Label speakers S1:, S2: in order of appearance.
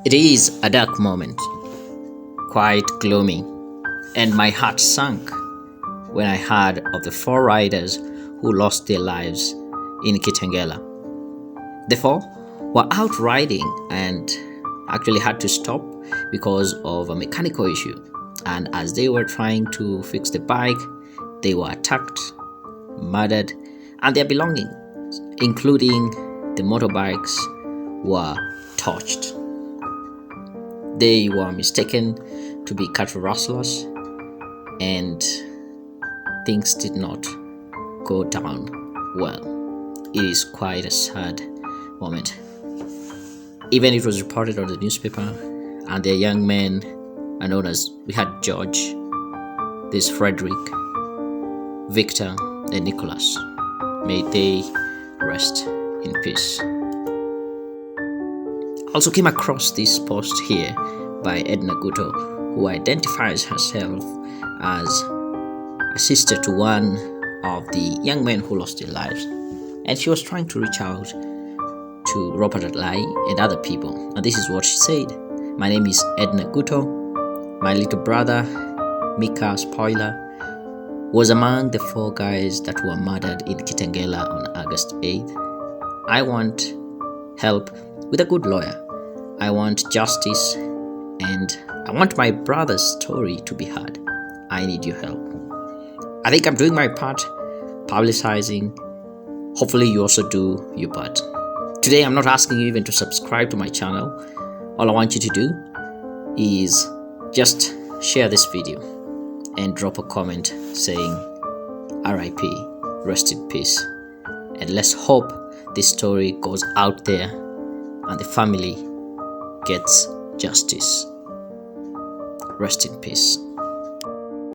S1: It is a dark moment, quite gloomy, and my heart sank when I heard of the four riders who lost their lives in Kitengela. The four were out riding and actually had to stop because of a mechanical issue. And as they were trying to fix the bike, they were attacked, murdered, and their belongings, including the motorbikes, were torched. They were mistaken to be cattle rustlers, and things did not go down well. It is quite a sad moment. Even it was reported on the newspaper, and their young men are known as, we had George, this Frederick, Victor, and Nicholas. May they rest in peace. I also came across this post here by Edna Guto, who identifies herself as a sister to one of the young men who lost their lives. And she was trying to reach out to Robert Atlai and other people. And this is what she said. My name is Edna Guto. My little brother, Mika Spoiler, was among the four guys that were murdered in Kitengela on August 8th. I want help with a good lawyer. I want justice, and I want my brother's story to be heard. I need your help. I think I'm doing my part, publicizing. Hopefully you also do your part. Today I'm not asking you even to subscribe to my channel. All I want you to do is just share this video and drop a comment saying RIP, rest in peace. And let's hope this story goes out there and the family gets justice. Rest in peace.